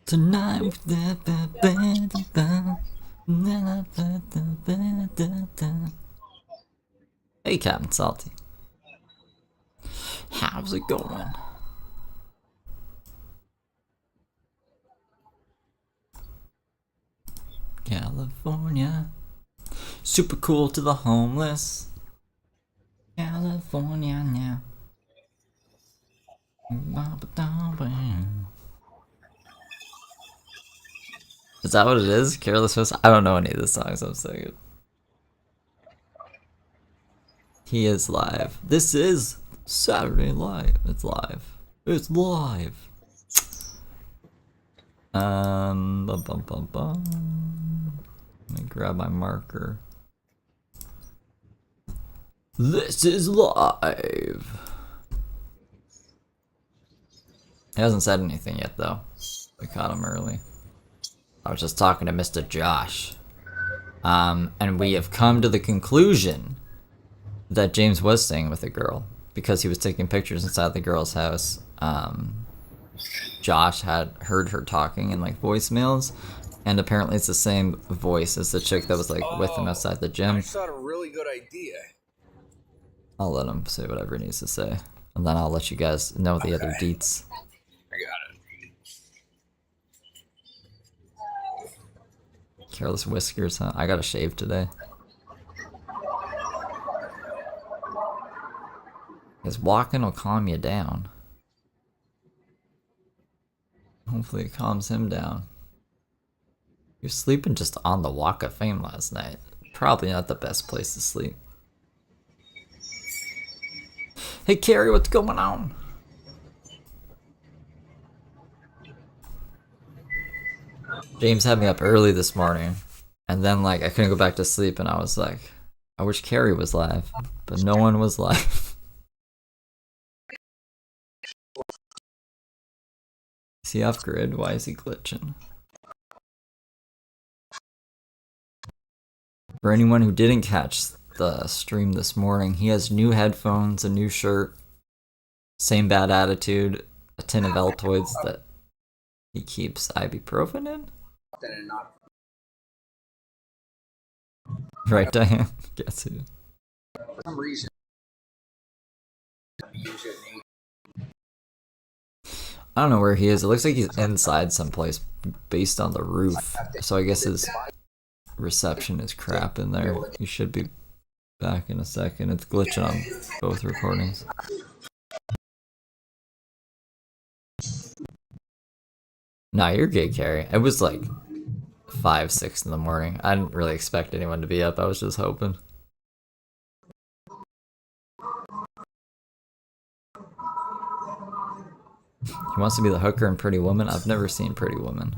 Tonight. Hey, Captain Salty. How's it going? California. Super cool to the homeless. California now. Is that what it is? Careless Whisper? I don't know any of the songs I'm singing. He is live. This is Saturday Live. It's live. It's live. Bum, bum, bum, bum. Let me grab my marker. This is live. He hasn't said anything yet, though. We caught him early. I was just talking to Mr. Josh. And we have come to the conclusion that James was staying with a girl because he was taking pictures inside the girl's house. Josh had heard her talking in like voicemails, and apparently it's the same voice as the chick that was like with him outside the gym. I thought a really good idea. I'll let him say whatever he needs to say, and then I'll let you guys know the other deets. I got it. Careless whiskers, huh? I got a shave today. Because walking will calm you down. Hopefully it calms him down. You're sleeping just on the Walk of Fame last night. Probably not the best place to sleep. Hey Carrie, what's going on? James had me up early this morning, and then like I couldn't go back to sleep, and I was like, I wish Carrie was live, but no one was live. Is he off grid? Why is he glitching? For anyone who didn't catch the stream this morning, he has new headphones, a new shirt, same bad attitude, a tin of Altoids that he keeps ibuprofen in. Right, Diane? Guess who? For some reason, I don't know where he is. It looks like he's inside someplace based on the roof. So I guess his reception is crap in there. He should be back in a second. It's glitching on both recordings. Nah, you're good, Carrie. It was like 5, 6 in the morning. I didn't really expect anyone to be up. I was just hoping. He wants to be the hooker in Pretty Woman. I've never seen Pretty Woman.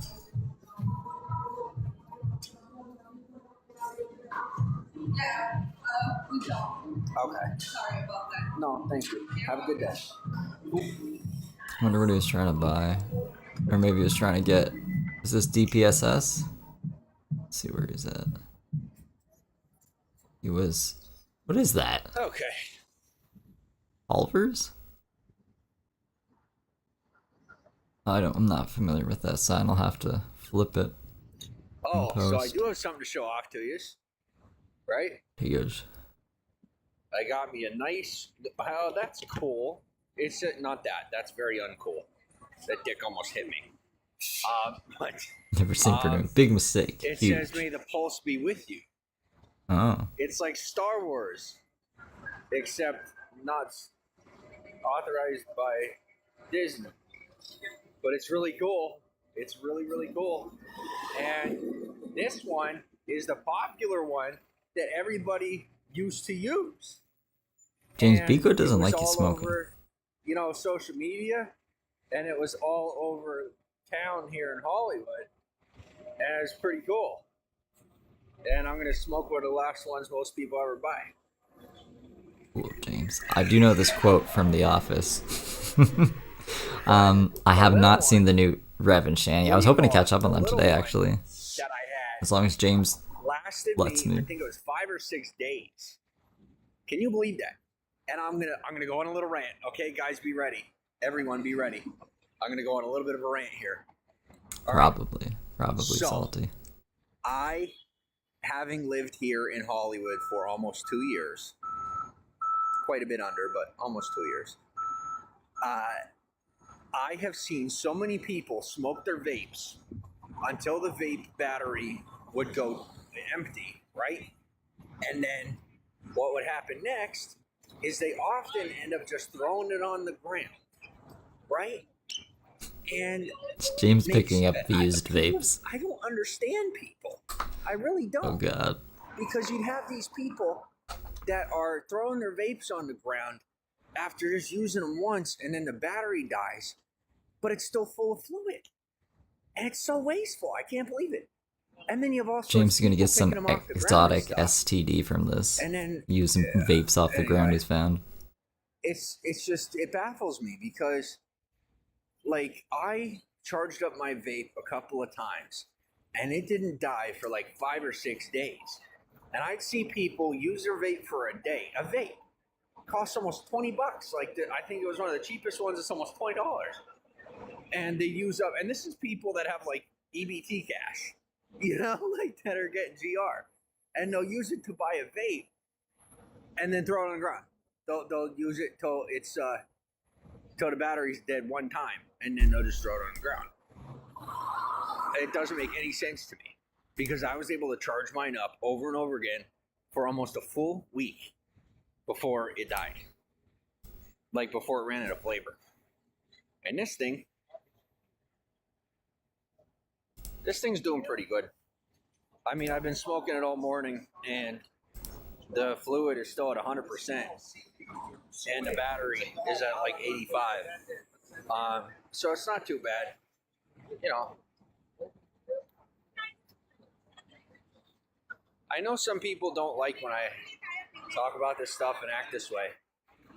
Okay. Sorry about that. No, thank you. Have a good day. I wonder what he was trying to buy. Or maybe he was trying to get... Is this DPSS? Let's see where he's at. He was... What is that? Okay. Culvers? I'm not familiar with that sign. I'll have to flip it. Oh, so I do have something to show off to you. Right? He goes. I got me a nice... Oh, that's cool. It's not that. That's very uncool. That dick almost hit me. But... Never seen Pretty Woman. Big mistake. It Huge. says, may the pulse be with you. Oh. It's like Star Wars. Except not authorized by Disney. But it's really cool. It's really, really cool. And this one is the popular one that everybody used to use. James And Biko doesn't it was like you all smoking. Over, social media. And it was all over town here in Hollywood. And it's pretty cool. And I'm going to smoke one of the last ones most people ever buy. Cool, James. I do know this quote from The Office. I have not seen the new Rev and Shani. I was hoping to catch up on them today, actually. That I had. As long as James Lasted lets me. I think it was 5 or 6 days. Can you believe that? And I'm gonna go on a little rant. Okay, guys, be ready. Everyone, be ready. I'm gonna go on a little bit of a rant here. Probably So, salty. I, having lived here in Hollywood for almost 2 years, quite a bit under, but almost 2 years, I have seen so many people smoke their vapes until the vape battery would go empty, right? And then what would happen next is they often end up just throwing it on the ground, right? And It's James picking up used vapes. I don't understand people. I really don't. Oh god. Because you'd have these people that are throwing their vapes on the ground after just using them once, and then the battery dies, but it's still full of fluid. And it's so wasteful. I can't believe it. And then you have also James is gonna get some picking them off the ground exotic and stuff. STD from this. And then Using vapes off the ground he's found. it's just, it baffles me because, like, I charged up my vape a couple of times and it didn't die for like 5 or 6 days. And I'd see people use their vape for a day. A vape costs almost $20. Like, I think it was one of the cheapest ones. It's almost $20. And they use up, and this is people that have like EBT cash, you know, like that are getting GR, and they'll use it to buy a vape, and then throw it on the ground. They'll use it till it's till the battery's dead one time, and then they'll just throw it on the ground. It doesn't make any sense to me because I was able to charge mine up over and over again for almost a full week before it died, like before it ran out of flavor. And this thing's doing pretty good. I mean, I've been smoking it all morning, and the fluid is still at 100%, and the battery is at like 85. So it's not too bad, you know. I know some people don't like when I talk about this stuff and act this way,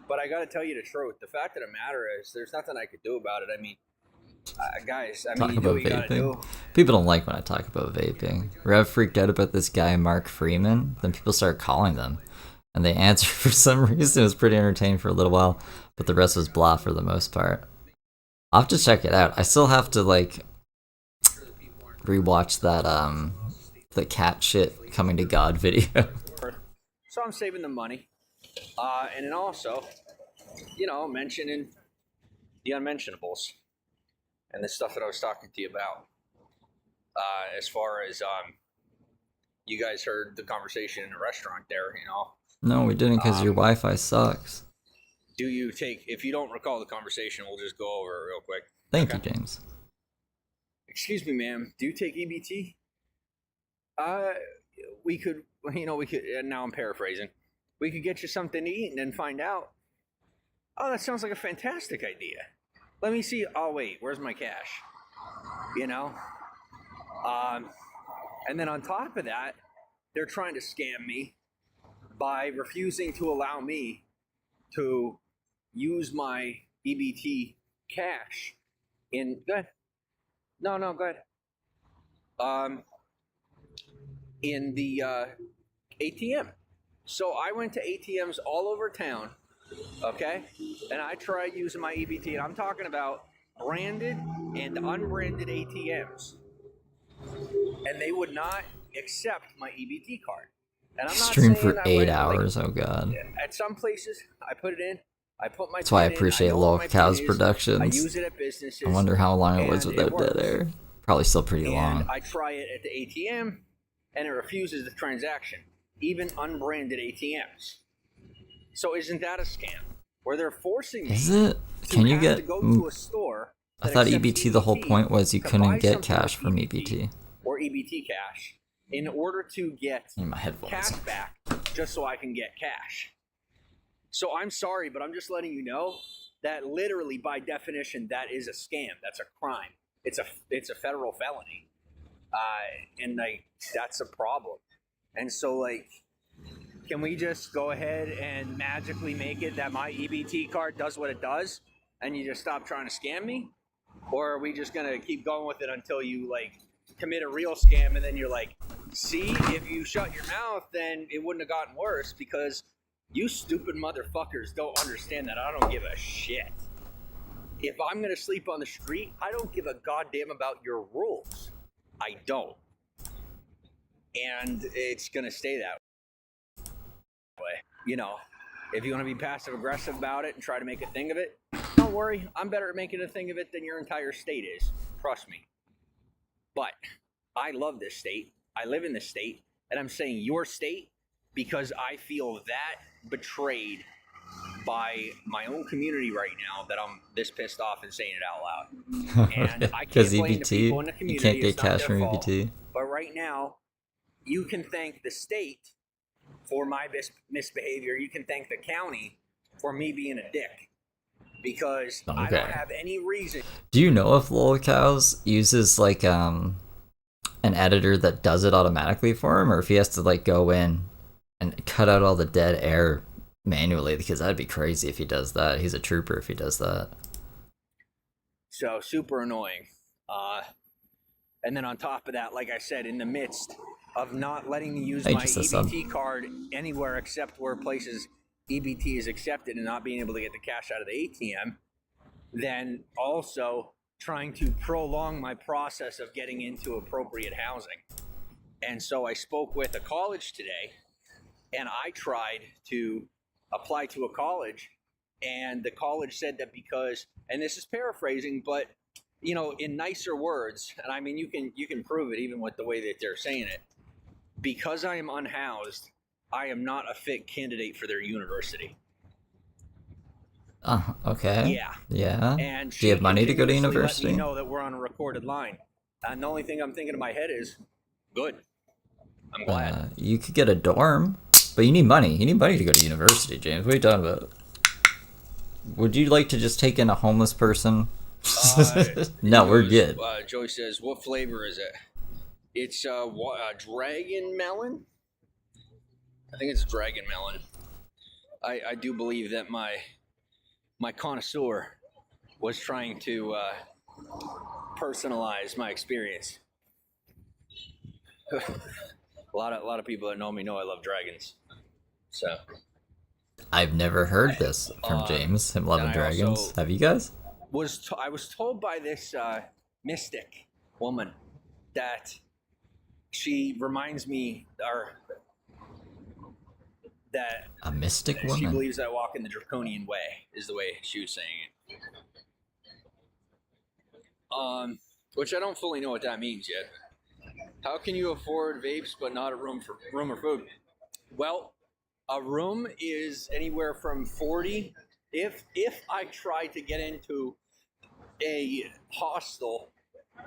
but I got to tell you the truth. The fact of the matter is, there's nothing I could do about it. I mean, guys, I mean, you do what you gotta do. People don't like when I talk about vaping. Rev freaked out about this guy, Mark Freeman. Then people started calling them. And they answered for some reason. It was pretty entertaining for a little while. But the rest was blah for the most part. I'll have to check it out. I still have to, like, rewatch that, the cat shit coming to God video. So I'm saving the money. And then also, you know, mentioning the unmentionables. And the stuff that I was talking to you about, as far as you guys heard the conversation in the restaurant there, you know. No, we didn't because your Wi-Fi sucks. Do you take? If you don't recall the conversation, we'll just go over it real quick. Thank you, James. Excuse me, ma'am. Do you take EBT? We could. You know, we could. Now I'm paraphrasing. We could get you something to eat and then find out. Oh, that sounds like a fantastic idea. Let me see. Oh, wait, where's my cash? You know? And then on top of that, they're trying to scam me by refusing to allow me to use my EBT cash in... Go ahead. No, go ahead. In the ATM. So I went to ATMs all over town. Okay, and I tried using my EBT, and I'm talking about branded and unbranded ATMs, and they would not accept my EBT card. And I'm not Stream saying for I 8 went, hours. Like, oh god. at some places, I put it in. I put my. That's why I PIN in, appreciate know what Low my Cows PIN is, Productions. I use it at businesses. I wonder how long it was and without it dead works. air. Probably still pretty long. I try it at the ATM, and it refuses the transaction, even unbranded ATMs. So isn't that a scam? Where they're forcing me. Is it? Can you get? To go to a store. I thought EBT. The whole point was you couldn't get cash from EBT or EBT cash in order to get in my headphones. cash back, just so I can get cash. So I'm sorry, but I'm just letting you know that literally, by definition, that is a scam. That's a crime. It's a federal felony, and like that's a problem. And so like. Can we just go ahead and magically make it that my EBT card does what it does and you just stop trying to scam me? Or are we just going to keep going with it until you like commit a real scam and then you're like, see, if you shut your mouth, then it wouldn't have gotten worse because you stupid motherfuckers don't understand that I don't give a shit. If I'm going to sleep on the street, I don't give a goddamn about your rules. I don't. And it's going to stay that way. You know, if you want to be passive aggressive about it and try to make a thing of it, don't worry. I'm better at making a thing of it than your entire state is. Trust me. But I love this state. I live in this state. And I'm saying your state because I feel that betrayed by my own community right now that I'm this pissed off and saying it out loud. And I can't blame the people in the community. You can't get it's not cash their from fault. EBT. But right now, you can thank the state for my misbehavior. You can thank the county for me being a dick. Because I don't have any reason. Do you know if Lolcows uses like an editor that does it automatically for him, or if he has to like go in and cut out all the dead air manually? Because that'd be crazy if he does that. He's a trooper if he does that. So super annoying. And then on top of that, like I said, in the midst of not letting me use my EBT card anywhere except where places EBT is accepted and not being able to get the cash out of the ATM, then also trying to prolong my process of getting into appropriate housing. And so I spoke with a college today, and I tried to apply to a college, and the college said that because, and this is paraphrasing, but you know, in nicer words, and I mean you can prove it even with the way that they're saying it, because I am unhoused, I am not a fit candidate for their university. Okay. Yeah. Yeah. And do you have money to go to university? Let me know that we're on a recorded line. And the only thing I'm thinking in my head is, good. I'm glad. You could get a dorm, but you need money. You need money to go to university, James. What are you talking about? Would you like to just take in a homeless person? No, we're good. Joey says, what flavor is it? It's dragon melon. I think it's dragon melon. I do believe that my connoisseur was trying to personalize my experience. a lot of people that know me know I love dragons. So I've never heard this from James, him loving dragons. Have you guys? I was told by this mystic woman that she reminds me, or that a mystic woman. She believes I walk in the draconian way, is the way she was saying it. Which I don't fully know what that means yet. How can you afford vapes but not a room or food? Well, a room is anywhere from 40. If I try to get into a hostel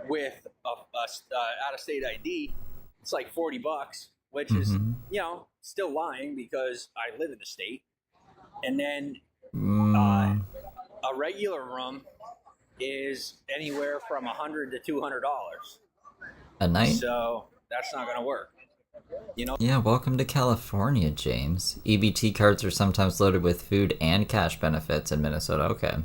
with a out-of-state ID, it's like $40, which is, you know, still lying because I live in the state. And then a regular room is anywhere from $100 to $200 a night. So that's not going to work. You know? Yeah, welcome to California, James. EBT cards are sometimes loaded with food and cash benefits in Minnesota. Okay.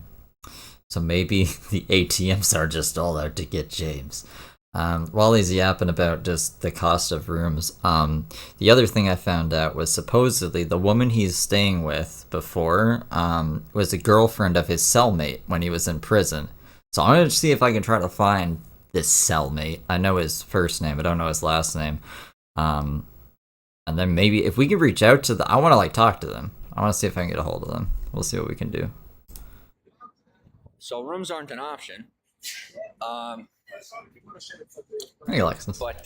So maybe the ATMs are just all out to get James. While he's yapping about just the cost of rooms, the other thing I found out was supposedly the woman he's staying with before was a girlfriend of his cellmate when he was in prison. So I'm going to see if I can try to find this cellmate. I know his first name, I don't know his last name. And then maybe if we can reach out to I want to like talk to them. I want to see if I can get a hold of them. We'll see what we can do. So rooms aren't an option. Hey, Alexis. But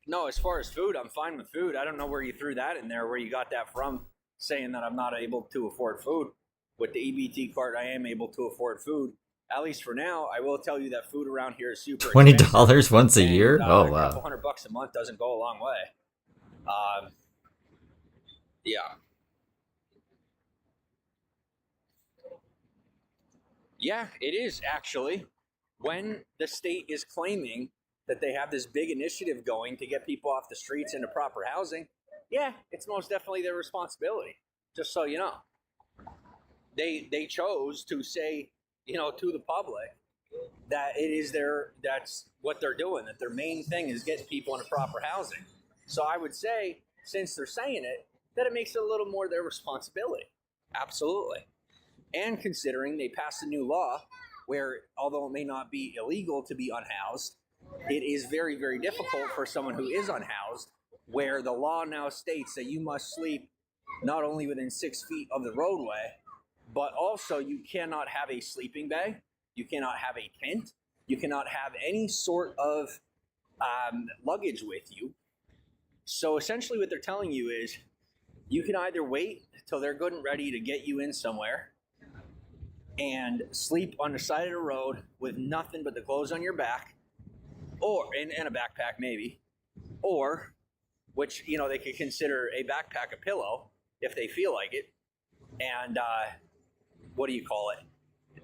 no, as far as food, I'm fine with food. I don't know where you threw that in there, where you got that from, saying that I'm not able to afford food. With the EBT card, I am able to afford food. At least for now. I will tell you that food around here is super $20 once a year? Oh, wow. A couple $100 a month doesn't go a long way. Yeah. Yeah, it is actually. When the state is claiming that they have this big initiative going to get people off the streets into proper housing, yeah, it's most definitely their responsibility. Just so you know, they chose to say, you know, to the public that it is that's what they're doing. That their main thing is getting people into proper housing. So I would say, since they're saying it, that it makes it a little more their responsibility. Absolutely. And considering they passed a new law where although it may not be illegal to be unhoused, it is very, very difficult for someone who is unhoused, where the law now states that you must sleep not only within 6 feet of the roadway, but also you cannot have a sleeping bag, you cannot have a tent, you cannot have any sort of luggage with you. So essentially what they're telling you is you can either wait till they're good and ready to get you in somewhere and sleep on the side of the road with nothing but the clothes on your back, or and a backpack maybe, or which, you know, they could consider a backpack a pillow if they feel like it. And what do you call it?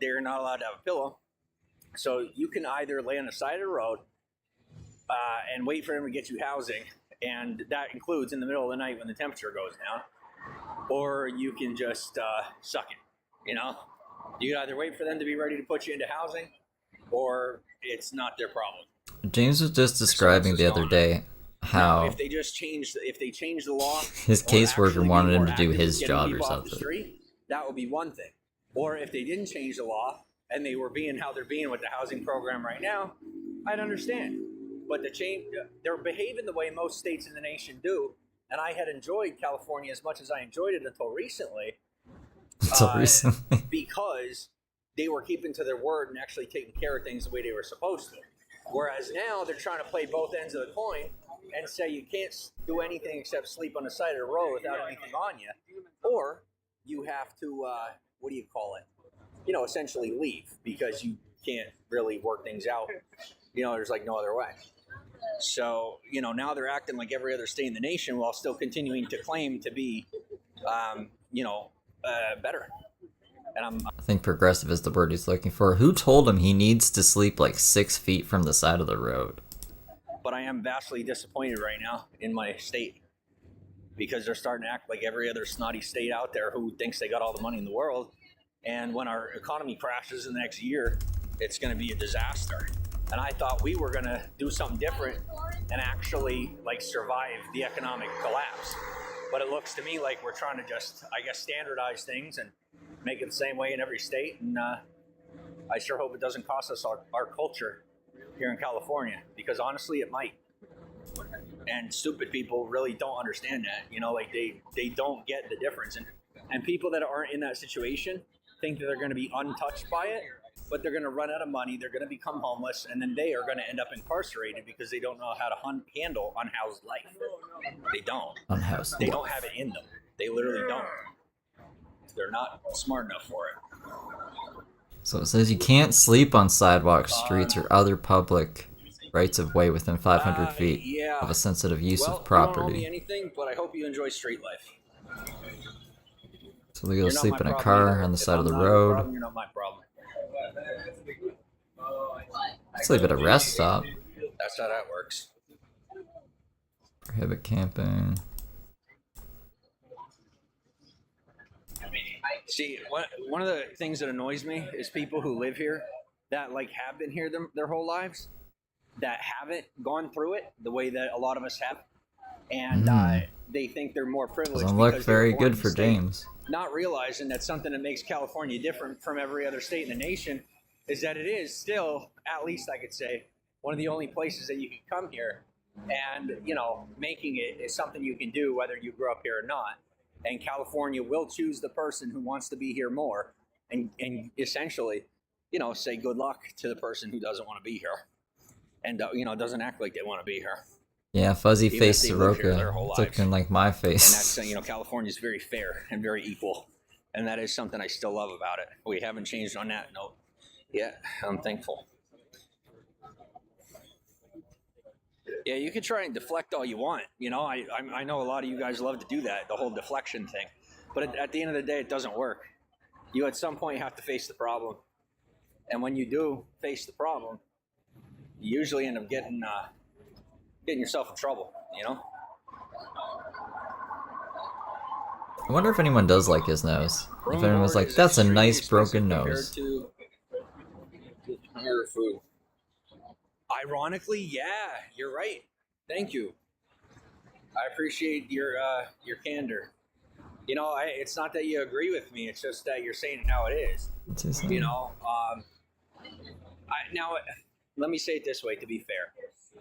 They're not allowed to have a pillow. So you can either lay on the side of the road and wait for them to get you housing, and that includes in the middle of the night when the temperature goes down, or you can just suck it. You know, you can either wait for them to be ready to put you into housing, or it's not their problem. James was just describing the other day how now, if they change the law, his caseworker wanted him to do his job or something. Street, that would be one thing. Or if they didn't change the law and they were being how they're being with the housing program right now, I'd understand. But they're behaving the way most states in the nation do, and I had enjoyed California as much as I enjoyed it until recently. Because they were keeping to their word and actually taking care of things the way they were supposed to. Whereas now they're trying to play both ends of the coin and say you can't do anything except sleep on the side of the road without anything on you, or you have to what do you call it? You know, essentially leave because you can't really work things out. You know, there's like no other way. So, you know, now they're acting like every other state in the nation while still continuing to claim to be, better. And I think progressive is the word he's looking for. Who told him he needs to sleep like 6 feet from the side of the road? But I am vastly disappointed right now in my state because they're starting to act like every other snotty state out there who thinks they got all the money in the world. And when our economy crashes in the next year, it's going to be a disaster. And I thought we were going to do something different and actually like survive the economic collapse. But it looks to me like we're trying to just, I guess, standardize things and make it the same way in every state. And I sure hope it doesn't cost us our culture here in California, because honestly, it might. And stupid people really don't understand that. You know, like they don't get the difference. And people that aren't in that situation think that they're going to be untouched by it, but they're going to run out of money, they're going to become homeless, and then they are going to end up incarcerated because they don't know how to handle unhoused life. They don't. Unhoused. They don't have it in them. They literally don't. They're not smart enough for it. So it says you can't sleep on sidewalks, streets, or other public rights of way within 500 feet of a sensitive use of property. You don't owe me anything, but I hope you enjoy street life. So they go sleep in a car on the side of the road. You're not my problem. Sleep at a rest stop. That's how that works. Prohibit camping. See, one of the things that annoys me is people who live here that like have been here their whole lives, that haven't gone through it the way that a lot of us have, and they think they're more privileged. Doesn't look very good for James. Not realizing that something that makes California different from every other state in the nation is that it is still, at least I could say, one of the only places that you can come here, and you know, making it is something you can do whether you grew up here or not. And California will choose the person who wants to be here more, and essentially, you know, say good luck to the person who doesn't want to be here, and doesn't act like they want to be here. Yeah, fuzzy face Saroka, looking like my face. And that's, California is very fair and very equal, and that is something I still love about it. We haven't changed on that note yet. I'm thankful. Yeah, you can try and deflect all you want. You know, I know a lot of you guys love to do that, the whole deflection thing. But at the end of the day, it doesn't work. You at some point have to face the problem. And when you do face the problem, you usually end up getting yourself in trouble, you know? I wonder if anyone does like his nose. If anyone's like, that's a nice broken nose. To food. Ironically, yeah, you're right. Thank you. I appreciate your candor. You know, it's not that you agree with me. It's just that you're saying how it is. You know, Now, let me say it this way, to be fair.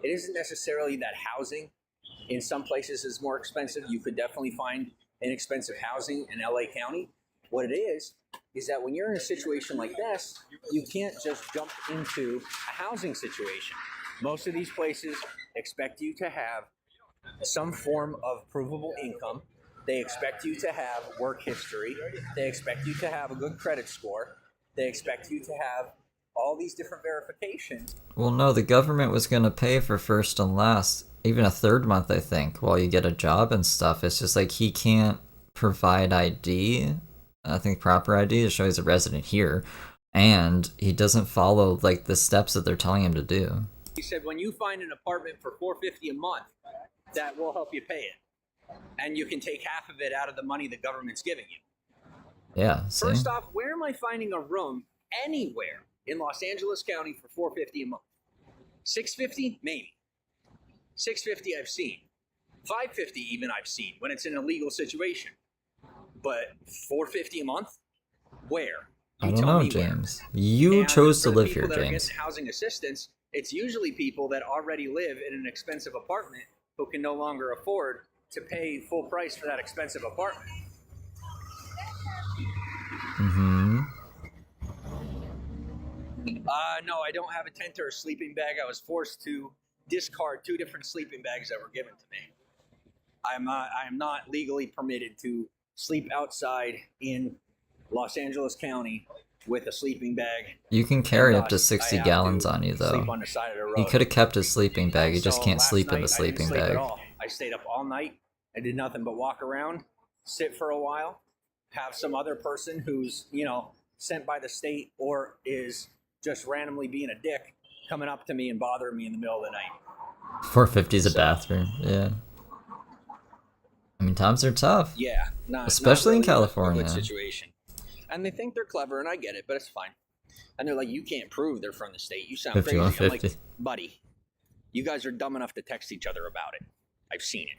It isn't necessarily that housing in some places is more expensive. You could definitely find inexpensive housing in LA County. What it is that when you're in a situation like this, you can't just jump into a housing situation. Most of these places expect you to have some form of provable income. They expect you to have work history. They expect you to have a good credit score. They expect you to have all these different verifications. Well, no, the government was going to pay for first and last, even a third month, I think, while you get a job and stuff. It's just like he can't provide ID, I think proper ID to show he's a resident here, and he doesn't follow like the steps that they're telling him to do. He said, when you find an apartment for $450 a month, that will help you pay it. And you can take half of it out of the money the government's giving you. Yeah, see? First off, where am I finding a room anywhere in Los Angeles County for $450 a month? $650? Maybe. $650 I've seen. $550 even I've seen when it's in a legal situation. But $450 a month? Where? I don't know, James. You chose to live here, James. Housing assistance, it's usually people that already live in an expensive apartment who can no longer afford to pay full price for that expensive apartment. Mm-hmm. No, I don't have a tent or a sleeping bag. I was forced to discard 2 different sleeping bags that were given to me. I am not legally permitted to sleep outside in Los Angeles County with a sleeping bag. You can carry up to 60 gallons on you, though. Sleep on the side of the road. He could have kept his sleeping bag. You just can't sleep in the sleeping bag. bag. I stayed up all night. I did nothing but walk around, sit for a while, have some other person who's, sent by the state or is just randomly being a dick coming up to me and bothering me in the middle of the night. 450 is a bathroom. Yeah. I mean, times are tough. Yeah. Especially really in California. A good situation. And they think they're clever, and I get it, but it's fine. And they're like, you can't prove they're from the state. You sound crazy. I'm like, buddy, you guys are dumb enough to text each other about it. I've seen it.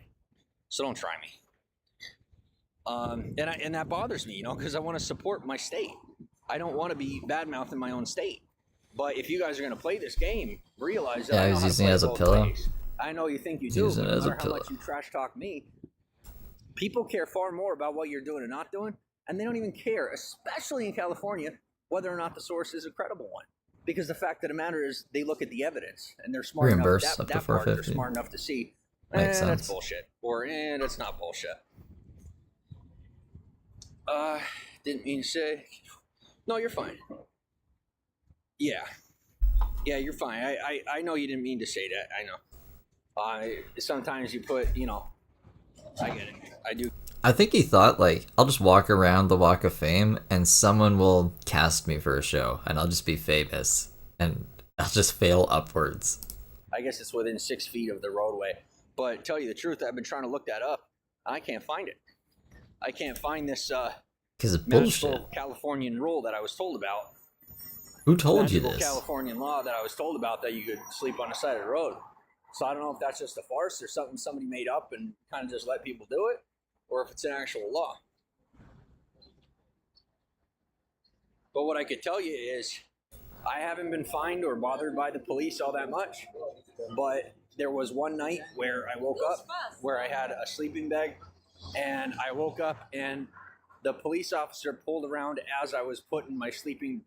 So don't try me. And that bothers me, because I want to support my state. I don't want to be bad-mouthing my own state. But if you guys are going to play this game, realize that I know he's how to using play it as a both pillow. ways. I know you think you do, but no matter how much you trash talk me, people care far more about what you're doing and not doing, and they don't even care, especially in California, whether or not the source is a credible one. Because the fact of the matter is, they look at the evidence, and they're smart enough. That part, they're smart enough to see, that's bullshit, or that's not bullshit. Didn't mean to say. No, you're fine. Yeah, you're fine. I know you didn't mean to say that. I know. Sometimes you put, I get it. I do. I think he thought, I'll just walk around the Walk of Fame and someone will cast me for a show and I'll just be famous and I'll just fail upwards. I guess it's within 6 feet of the roadway. But tell you the truth, I've been trying to look that up. I can't find it. I can't find this because it's bullshit. Californian rule that I was told about. Who told you this? Californian law that I was told about that you could sleep on the side of the road. So I don't know if that's just a farce or something somebody made up and kind of just let people do it, or if it's an actual law. But what I could tell you is I haven't been fined or bothered by the police all that much, but there was one night where I woke up where I had a sleeping bag, and I woke up and the police officer pulled around as I was picking up my sleeping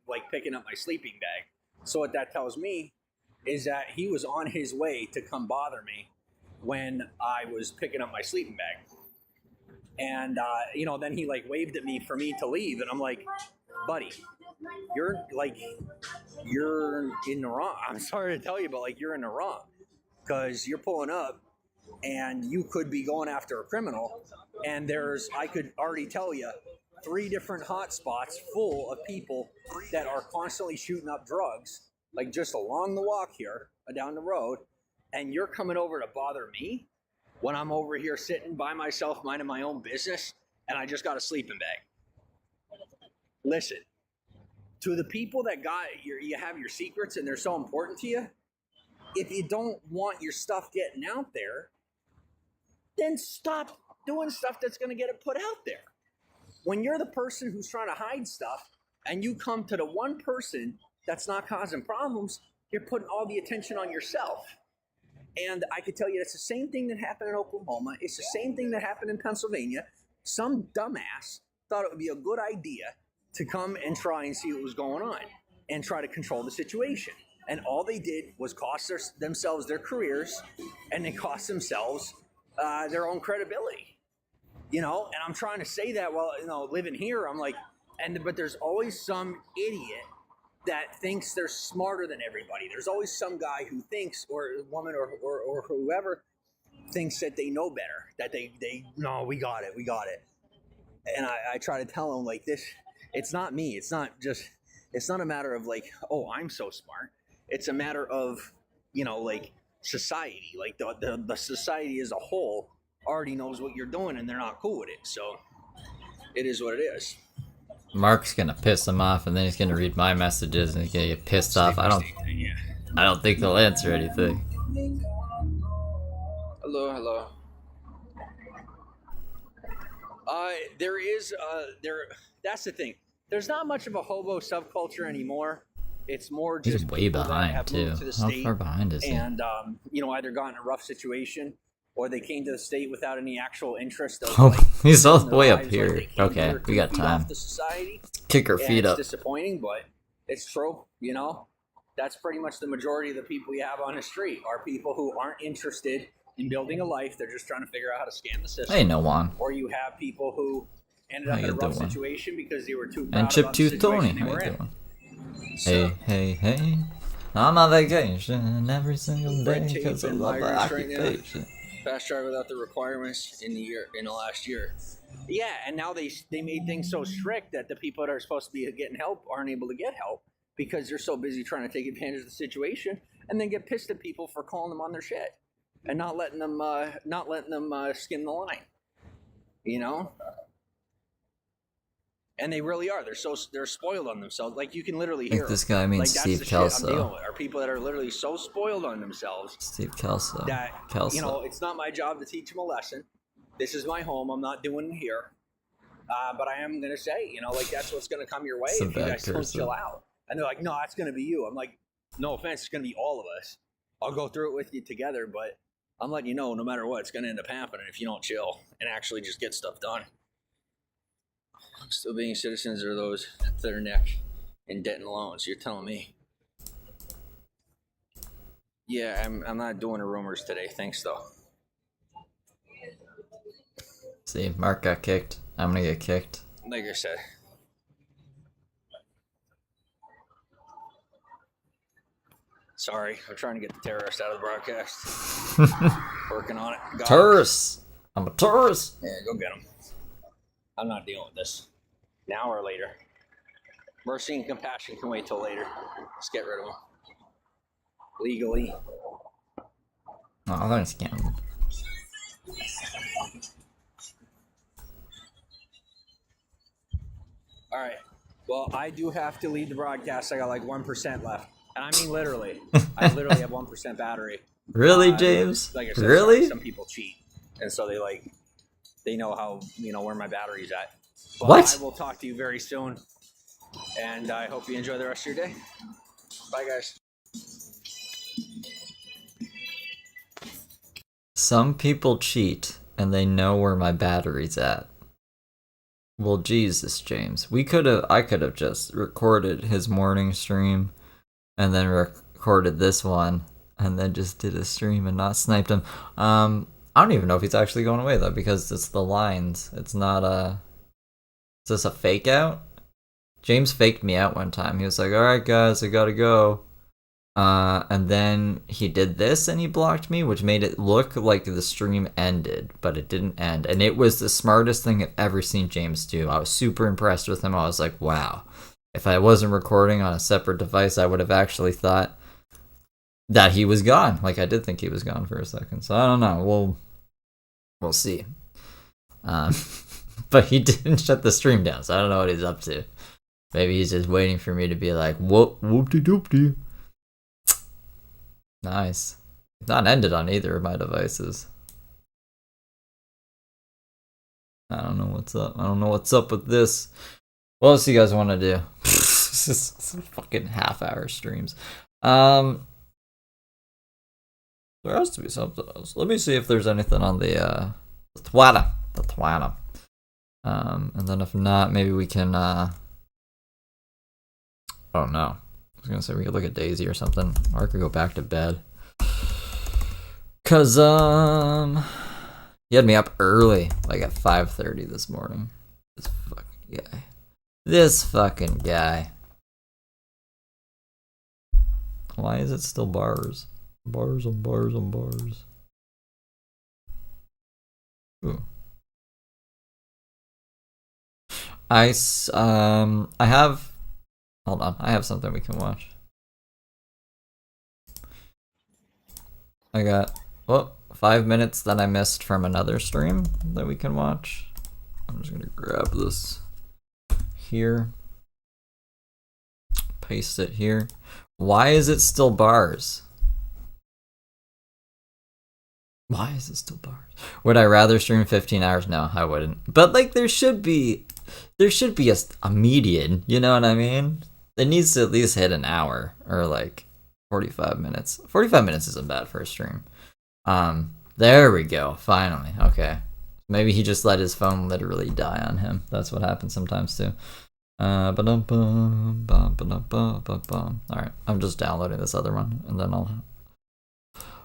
bag. So what that tells me is that he was on his way to come bother me when I was picking up my sleeping bag. And, then he waved at me for me to leave. And I'm like, buddy, you're in the wrong. I'm sorry to tell you, but you're in the wrong, because you're pulling up and you could be going after a criminal. And I could already tell you 3 different hot spots full of people that are constantly shooting up drugs, just along the walk here, down the road. And you're coming over to bother me when I'm over here sitting by myself, minding my own business, and I just got a sleeping bag. Listen, to the people that you have your secrets and they're so important to you, if you don't want your stuff getting out there, then stop doing stuff that's going to get it put out there. When you're the person who's trying to hide stuff and you come to the one person that's not causing problems, you're putting all the attention on yourself. And I could tell you that's the same thing that happened in Oklahoma. It's the same thing that happened in Pennsylvania. Some dumbass thought it would be a good idea to come and try and see what was going on and try to control the situation. And all they did was cost themselves their careers, and they cost themselves their own credibility. You know, and I'm trying to say that while, you know, living here, I'm like, but there's always some idiot that thinks they're smarter than everybody. There's always some guy who thinks, or a woman, or whoever thinks that they know better, that they no, we got it. And I try to tell them, like, this, it's not me. It's not a matter of like, oh, I'm so smart. It's a matter of, you know, like society, like the society as a whole already knows what you're doing, and they're not cool with it. So it is what it is. Mark's gonna piss him off, and then he's gonna read my messages and he's gonna get pissed off. I don't think they'll answer anything. Hello. That's the thing. There's not much of a hobo subculture anymore. It's more just he's way behind too. How far behind is he? And you know, either got in a rough situation, or they came to the state without any actual interest. Of, oh, like, he's all the way up lives, here. like, Okay, we got time. The society. Kick her feet up. It's disappointing, but it's true. You know, that's pretty much the majority of the people you have on the street are people who aren't interested in building a life. They're just trying to figure out how to scam the system. Hey, no one. Or you have people who ended up in a rough situation because they were too proud and Chip about the Tooth Tony. situation they were in. So, hey. I'm on vacation every single day red tape because of and my migrants right now. occupation. Fast drive without the requirements in the last year. Yeah, and now they made things so strict that the people that are supposed to be getting help aren't able to get help because they're so busy trying to take advantage of the situation, and then get pissed at people for calling them on their shit and not letting them skim the line. You know. And they really are. They're spoiled on themselves. Like, you can literally hear. I think this guy means like, Steve I'm dealing Kelso. with, are people that are literally so spoiled on themselves. Steve Kelso. That, you know, it's not my job to teach them a lesson. This is my home. I'm not doing it here. But I am going to say, you know, like, that's what's going to come your way if you guys don't chill out. And they're like, no, that's going to be you. I'm like, no offense, it's going to be all of us. I'll go through it with you together, but I'm letting you know, no matter what, it's going to end up happening if you don't chill and actually just get stuff done. Still being citizens are those that are neck in debt and loans. You're telling me? Yeah, I'm not doing the rumors today. Thanks, though. See, Mark got kicked. I'm gonna get kicked. Like I said. Sorry, I'm trying to get the terrorist out of the broadcast. Working on it. Terrorists! I'm a terrorist! Yeah, go get him. I'm not dealing with this. Now or later. Mercy and compassion can wait till later. Let's get rid of them. Legally. Oh, that's scam. Alright. Well, I do have to leave the broadcast. I got like 1% left. And I mean literally. I literally have 1% battery. Really, James? Like I said, really? Some people cheat. And so they know how, you know, where my battery's at. But what? I will talk to you very soon, and I hope you enjoy the rest of your day. Bye, guys. Some people cheat, and they know where my battery's at. Well, Jesus, James. I could have just recorded his morning stream, and then recorded this one, and then just did a stream and not sniped him. I don't even know if he's actually going away, though, because it's the lines. It's not Is this a fake out? James faked me out one time. He was like, alright guys, I gotta go. And then he did this and he blocked me, which made it look like the stream ended, but it didn't end. And it was the smartest thing I've ever seen James do. I was super impressed with him. I was like, wow. If I wasn't recording on a separate device, I would have actually thought that he was gone. Like, I did think he was gone for a second. So I don't know. We'll see. But he didn't shut the stream down, so I don't know what he's up to. Maybe he's just waiting for me to be like, whoop-de-doop-de. Nice. It's not ended on either of my devices. I don't know what's up. I don't know what's up with this. What else do you guys want to do? This is fucking half-hour streams. There has to be something else. Let me see if there's anything on the Twitter. The Twitter. And then if not, maybe we can oh no. I was gonna say we could look at Daisy or something. Or I could go back to bed. Cause he had me up early, like at 5:30 this morning. This fucking guy. This fucking guy. Why is it still bars? Bars on bars on bars. Ooh. I have. Hold on, I have something we can watch. I got 5 minutes that I missed from another stream that we can watch. I'm just gonna grab this here, paste it here. Why is it still bars? Why is it still bars? Would I rather stream 15 hours? No, I wouldn't. But like, there should be a median. You know what I mean? It needs to at least hit an hour or like 45 minutes. 45 minutes isn't bad for a stream. There we go. Finally. Okay. Maybe he just let his phone literally die on him. That's what happens sometimes too. Alright, I'm just downloading this other one and then I'll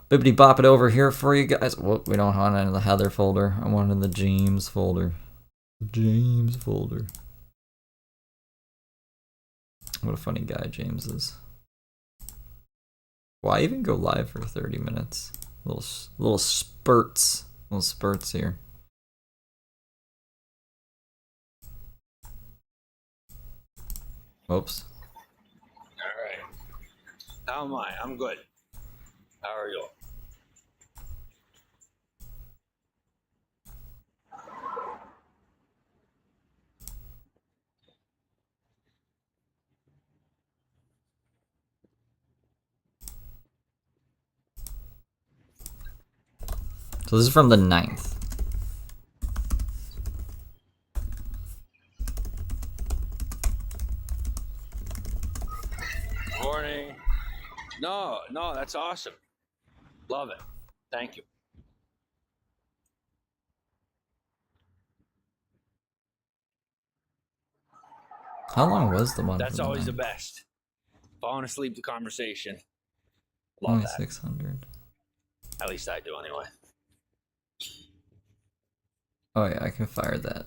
bippity bop it over here for you guys. Whoop, we don't want it in the Heather folder. I want it in the James folder. James folder. What a funny guy James is. Why even go live for 30 minutes? Little spurts. Little spurts here. Oops. Alright. How am I? I'm good. How are you? So this is from the 9th. Morning. No, that's awesome. Love it. Thank you. How long was the one? That's always the 9th? best. Falling asleep to conversation. Love Only that. 600. At least I do anyway. Oh yeah, I can fire that.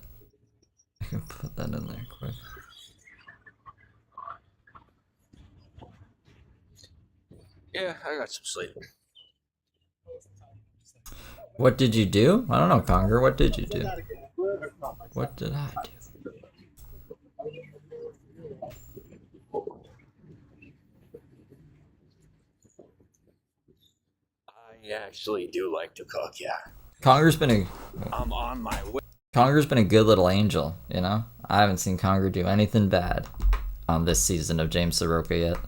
I can put that in there quick. Yeah, I got some sleep. What did you do? I don't know, Conger. What did you do? What did I do? I actually do like to cook, yeah. Conger's been a I'm on my way Conger's been a good little angel, you know? I haven't seen Conger do anything bad on this season of James Saroka yet.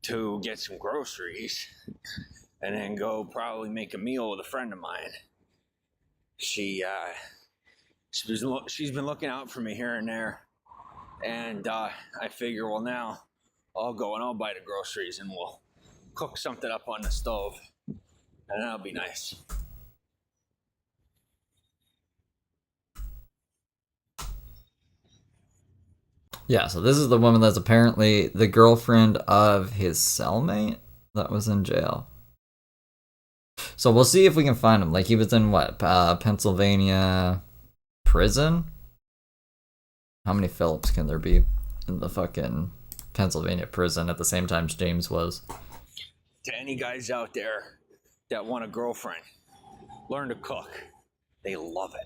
to get some groceries and then go probably make a meal with a friend of mine. She's been looking out for me here and there, and I figure, well, now I'll go and I'll buy the groceries and we'll cook something up on the stove, and that'll be nice. Yeah, so this is the woman that's apparently the girlfriend of his cellmate that was in jail. So we'll see if we can find him. Like, he was in what, Pennsylvania prison? How many Phillips can there be in the fucking Pennsylvania prison at the same time James was? To any guys out there that want a girlfriend, learn to cook. They love it.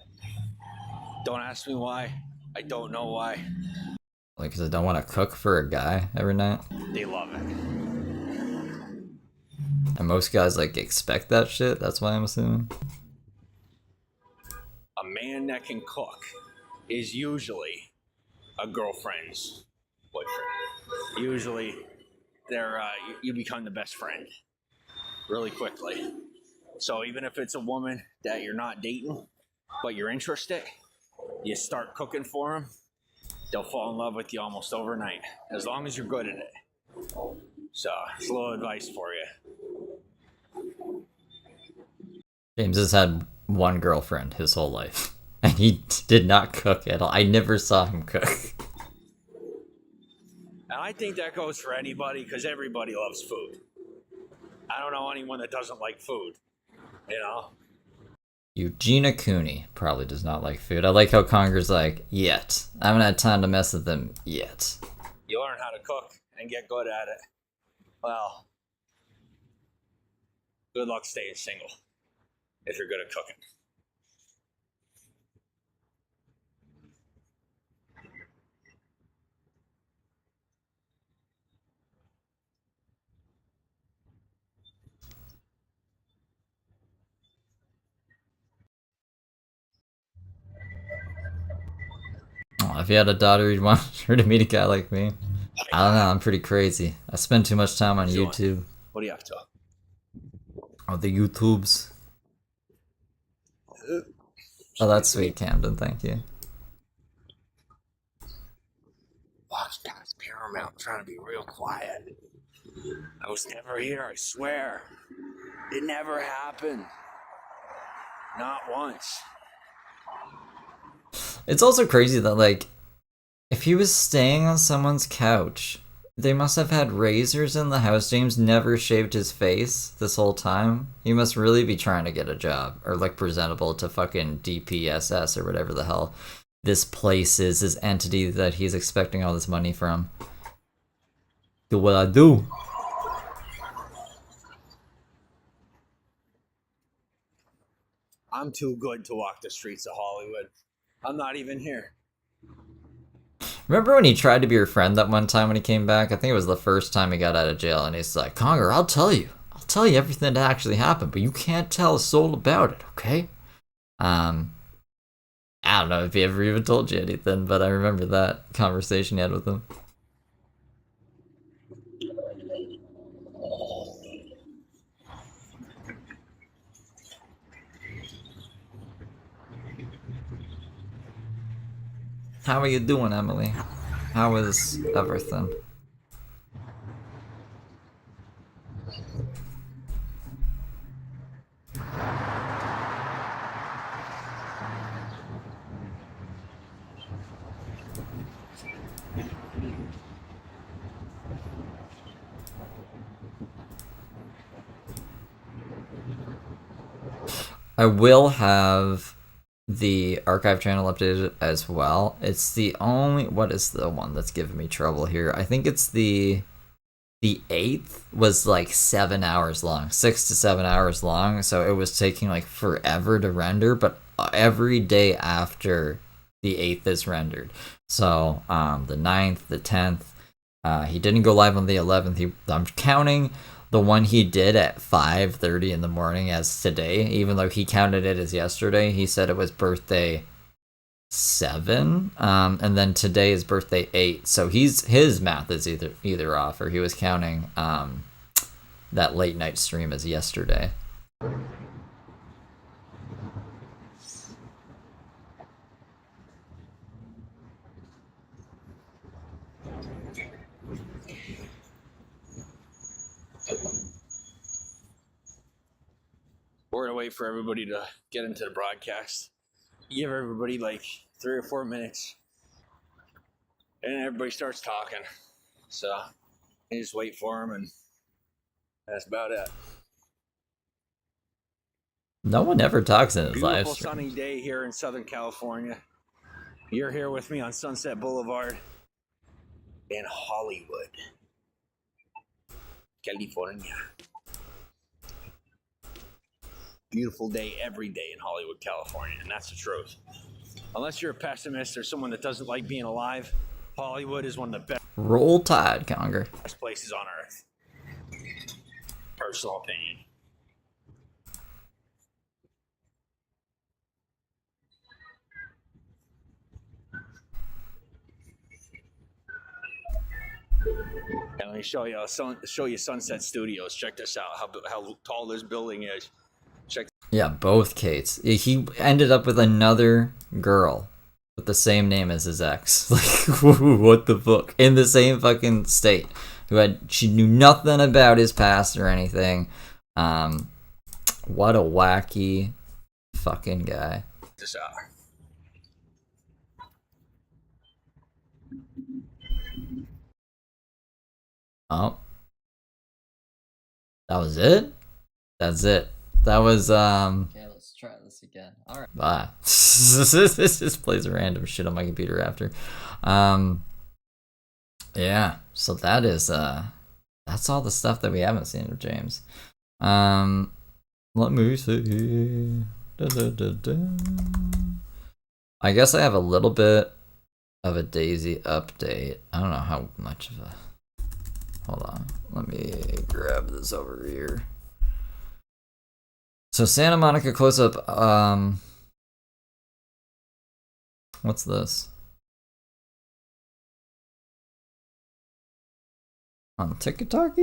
Don't ask me why. I don't know why. Like, because I don't want to cook for a guy every night. They love it. And most guys, like, expect that shit. That's why I'm assuming. A man that can cook is usually a girlfriend's boyfriend. Usually, you become the best friend really quickly. So even if it's a woman that you're not dating, but you're interested, you start cooking for them, they'll fall in love with you almost overnight, as long as you're good at it. So, it's a little advice for you. James has had one girlfriend his whole life, and he did not cook at all. I never saw him cook. And I think that goes for anybody, because everybody loves food. I don't know anyone that doesn't like food, you know? Eugenia Cooney probably does not like food. I like how Conger's like, yet. I haven't had time to mess with them yet. You learn how to cook and get good at it. Well, good luck staying single if you're good at cooking. Oh, if you had a daughter, you'd want her to meet a guy like me. I don't know, I'm pretty crazy. I spend too much time on YouTube. What are you up to? Oh, the YouTubes. Oh, that's sweet, Camden, thank you. Watch past Paramount, I'm trying to be real quiet. I was never here, I swear. It never happened. Not once. It's also crazy that, like, if he was staying on someone's couch, they must have had razors in the house. James never shaved his face this whole time. He must really be trying to get a job or look presentable to fucking DPSS or whatever the hell this place is, this entity that he's expecting all this money from. Do what I do. I'm too good to walk the streets of Hollywood. I'm not even here. Remember when he tried to be your friend that one time when he came back? I think it was the first time he got out of jail, and he's like, Conger, I'll tell you everything that actually happened, but you can't tell a soul about it, okay? I don't know if he ever even told you anything, but I remember that conversation he had with him. How are you doing, Emily? How is everything? I will have the archive channel updated as well. It's the only, what is the one that's giving me trouble here? I think it's the 8th was like 7 hours long, 6 to 7 hours long, so it was taking like forever to render, but every day after the 8th is rendered. So the 9th, the 10th, he didn't go live on the 11th. I'm counting the one he did at 5:30 in the morning as today, even though he counted it as yesterday. He said it was birthday 7, and then today is birthday 8. So his math is either off, or he was counting that late night stream as yesterday. We're gonna wait for everybody to get into the broadcast. Give everybody like 3 or 4 minutes, and then everybody starts talking. So you just wait for them, and that's about it. No one ever talks in his live Beautiful stream. sunny day here in Southern California. You're here with me on Sunset Boulevard in Hollywood, California. Beautiful day every day in Hollywood, California, and that's the truth. Unless you're a pessimist or someone that doesn't like being alive, Hollywood is one of the Roll Tide, Conger. best places on earth. Personal opinion. And let me show you Sunset Studios. Check this out. How tall this building is. Check. Yeah, both Kates. He ended up with another girl with the same name as his ex. Like, what the fuck? In the same fucking state. She knew nothing about his past or anything. What a wacky fucking guy. Oh. That was it? That's it. That was, Okay, let's try this again. Alright. Bye. This just plays random shit on my computer after. Yeah, so that is, that's all the stuff that we haven't seen of James. Let me see. I guess I have a little bit of a Daisy update. I don't know how much of a... Hold on. Let me grab this over here. So Santa Monica close-up, what's this? On TikTok?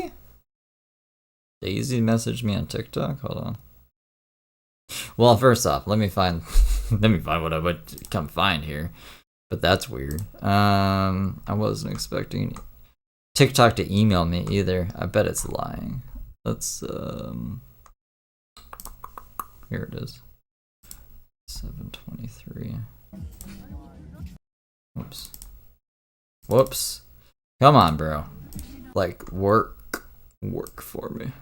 Daisy messaged me on TikTok? Hold on. Well, first off, let me find what I would come find here. But that's weird. I wasn't expecting TikTok to email me either. I bet it's lying. Let's here it is. 7:23. Whoops. Come on, bro. Like, work for me.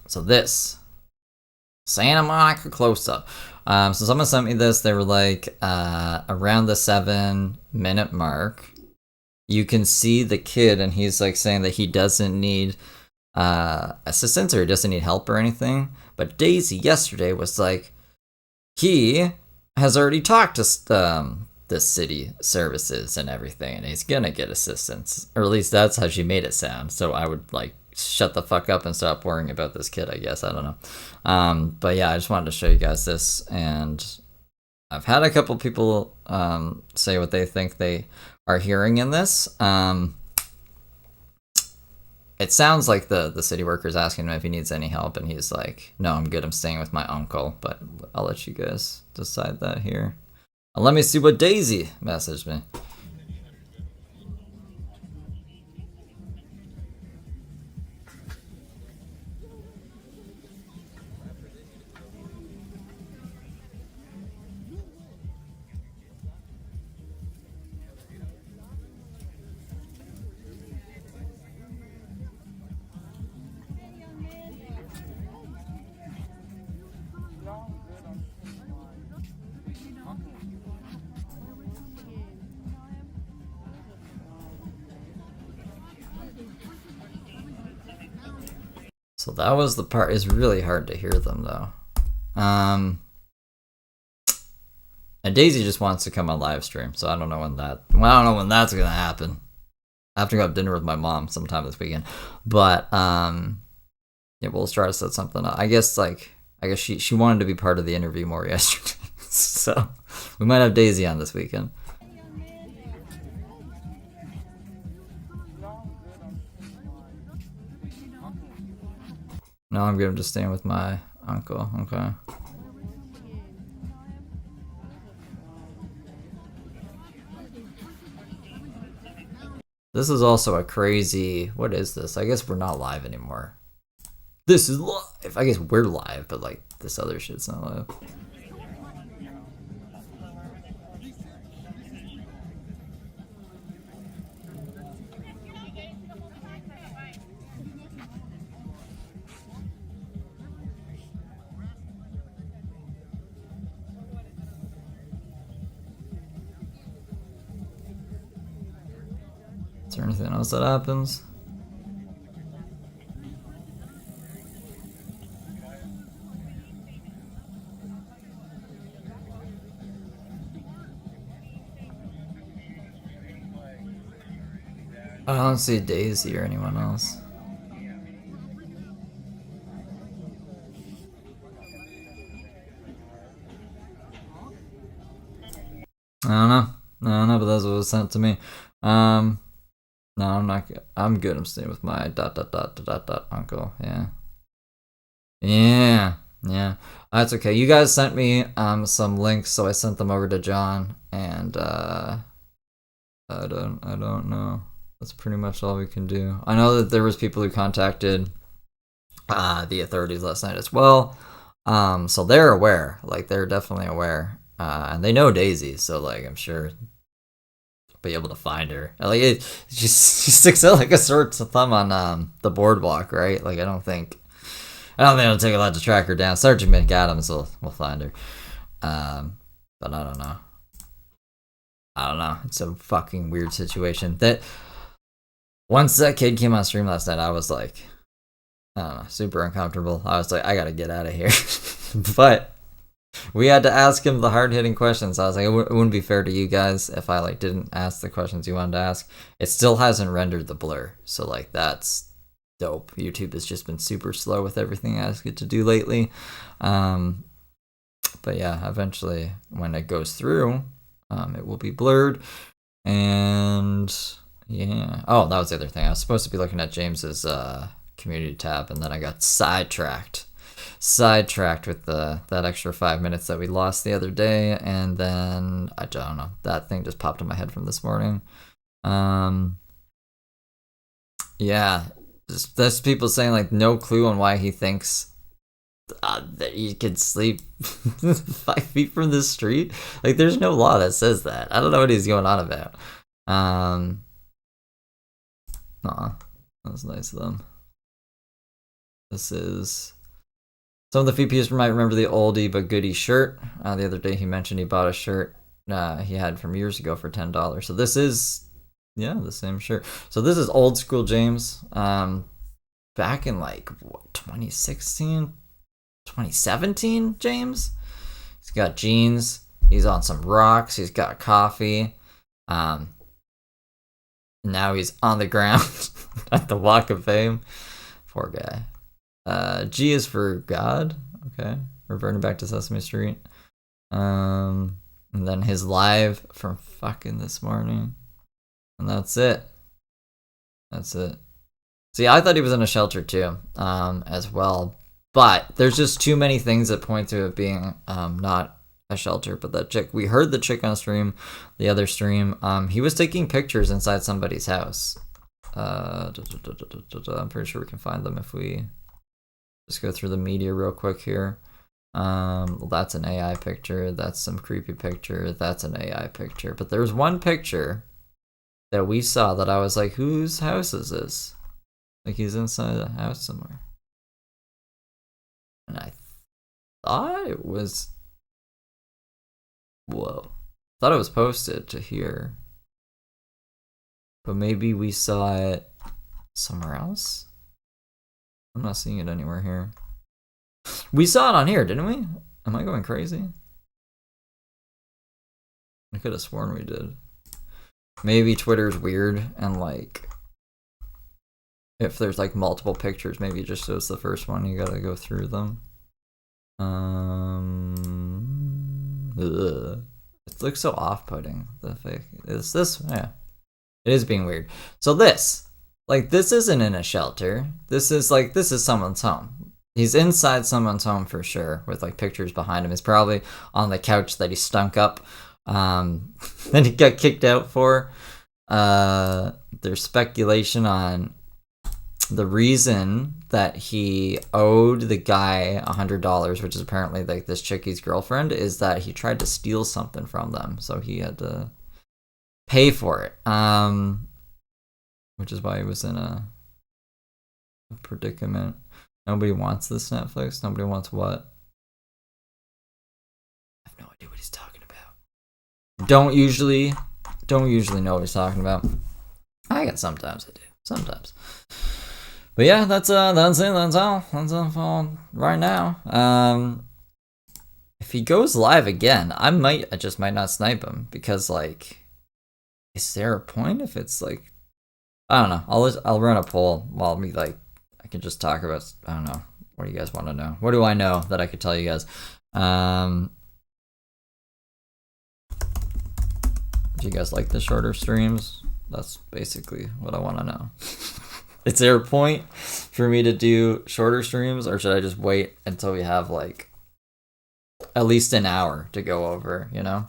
So this Santa Monica close-up. So someone sent me this. They were like, around the 7-minute mark, you can see the kid, and he's like saying that he doesn't need assistance or he doesn't need help or anything. But Daisy yesterday was like, he has already talked to the city services and everything, and he's gonna get assistance, or at least that's how she made it sound. So I would like shut the fuck up and stop worrying about this kid, I guess. I don't know. But yeah, I just wanted to show you guys this, and I've had a couple people say what they think they are hearing in this. It sounds like the city worker's asking him if he needs any help, and he's like, no, I'm good, I'm staying with my uncle. But I'll let you guys decide that here. And let me see what Daisy messaged me. So that was the part. It's really hard to hear them though. And Daisy just wants to come on live stream, so I don't know when that's gonna happen. I have to go have dinner with my mom sometime this weekend. But yeah, we'll try to set something up. I guess she wanted to be part of the interview more yesterday. So we might have Daisy on this weekend. No, I'm good. I'm just staying with my uncle. Okay. This is also a crazy... What is this? I guess we're not live anymore. This is live. I guess we're live, but like this other shit's not live. Is there anything else that happens? I don't see Daisy or anyone else. I don't know, but that's what was sent to me. No, I'm not good. I'm good. I'm staying with my ... uncle. Yeah. Yeah, that's okay. You guys sent me some links, so I sent them over to John, and I don't know. That's pretty much all we can do. I know that there was people who contacted the authorities last night as well. So they're aware. Like, they're definitely aware. And they know Daisy, so like I'm sure they'll be able to find her. Like she sticks out like a sore thumb on the boardwalk, right? Like I don't think it'll take a lot to track her down. Sergeant McAdams will find her. But I don't know. It's a fucking weird situation. That once that kid came on stream last night, I was like, I don't know, super uncomfortable. I was like, I gotta get out of here. But we had to ask him the hard-hitting questions. I was like, it wouldn't be fair to you guys if I like didn't ask the questions you wanted to ask. It still hasn't rendered the blur, so like that's dope. YouTube has just been super slow with everything I ask it to do lately. But yeah, eventually when it goes through, it will be blurred. And yeah, oh, that was the other thing. I was supposed to be looking at James's community tab, and then I got sidetracked with that extra 5 minutes that we lost the other day, and then I don't know, that thing just popped in my head from this morning. Yeah, just there's people saying like no clue on why he thinks that he could sleep 5 feet from the street. Like there's no law that says that. I don't know what he's going on about. That was nice of them. This is some of the VPs might remember the oldie but goodie shirt. The other day he mentioned he bought a shirt he had from years ago for $10. So this is, yeah, the same shirt. So this is old school James. Back in like what, 2016, 2017 James. He's got jeans. He's on some rocks. He's got coffee. Now he's on the ground at the Walk of Fame. Poor guy. G is for God. Okay. Reverting back to Sesame Street. And then his live from fucking this morning. And that's it. See, I thought he was in a shelter too, as well. But there's just too many things that point to it being not a shelter. But that chick, we heard the chick on stream, the other stream. He was taking pictures inside somebody's house. I'm pretty sure we can find them if we just go through the media real quick here. Well, that's an AI picture. That's some creepy picture. That's an AI picture. But there's one picture that we saw that I was like, whose house is this? Like he's inside the house somewhere. And I thought it was... Whoa. Thought it was posted to here. But maybe we saw it somewhere else? I'm not seeing it anywhere here. We saw it on here, didn't we? Am I going crazy? I could have sworn we did. Maybe Twitter's weird and like if there's like multiple pictures, maybe it just shows the first one. You gotta go through them. It looks so off-putting. The fake is this? Yeah, it is being weird. So this isn't in a shelter. This is someone's home. He's inside someone's home for sure, with like pictures behind him. He's probably on the couch that he stunk up, that he got kicked out for. There's speculation on the reason that he owed the guy $100, which is apparently like this chickie's girlfriend, is that he tried to steal something from them, so he had to pay for it. Which is why he was in a predicament. Nobody wants this Netflix. Nobody wants what? I have no idea what he's talking about. Don't usually know what he's talking about. Sometimes I do. Sometimes. But yeah, that's it. That's all right now. If he goes live again, I just might not snipe him, because like, is there a point if it's like, I don't know. I'll run a poll while we like, I can just talk about, I don't know. What do you guys want to know? What do I know that I could tell you guys? Do you guys like the shorter streams? That's basically what I want to know. Is there a point for me to do shorter streams, or should I just wait until we have like at least an hour to go over, you know?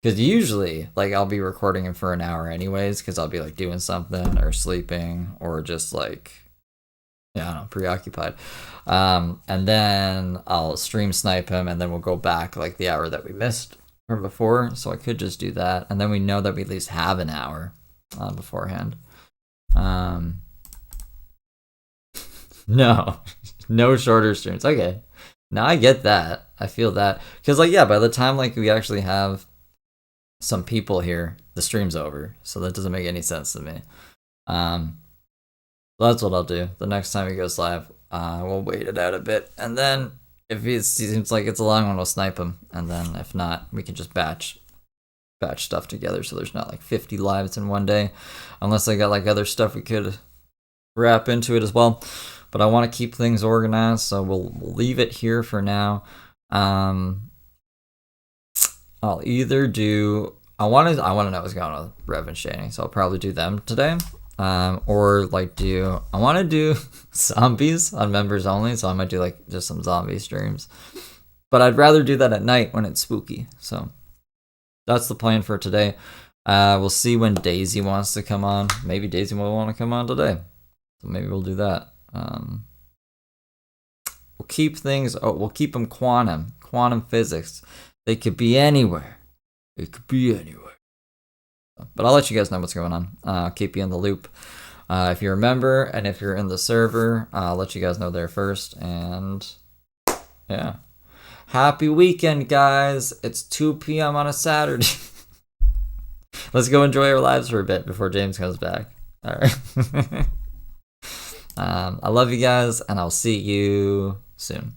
Because usually, like, I'll be recording it for an hour anyways, because I'll be like doing something or sleeping or just like, yeah, I don't know, preoccupied. And then I'll stream snipe him, and then we'll go back like the hour that we missed from before. So I could just do that, and then we know that we at least have an hour beforehand. No, no shorter streams. Okay, now I get that. I feel that because like yeah, by the time like we actually have some people here, the stream's over. So that doesn't make any sense to me. That's what I'll do. The next time he goes live, we'll wait it out a bit, and then if he seems like it's a long one, we'll snipe him, and then if not, we can just batch stuff together so there's not like 50 lives in one day, unless I got like other stuff we could wrap into it as well. But I want to keep things organized, so we'll leave it here for now. I'll either do I want to know what's going on with Rev and Shani, so I'll probably do them today. Or like I want to do zombies on members only, so I might do like just some zombie streams. But I'd rather do that at night when it's spooky. So that's the plan for today. We'll see when Daisy wants to come on. Maybe Daisy will want to come on today, so maybe we'll do that. We'll keep things. We'll keep them quantum physics. They could be anywhere. It could be anywhere. But I'll let you guys know what's going on. I'll keep you in the loop. If you're a member and if you're in the server, I'll let you guys know there first. And yeah. Happy weekend, guys. It's 2 p.m. on a Saturday. Let's go enjoy our lives for a bit before James comes back. All right. I love you guys, and I'll see you soon.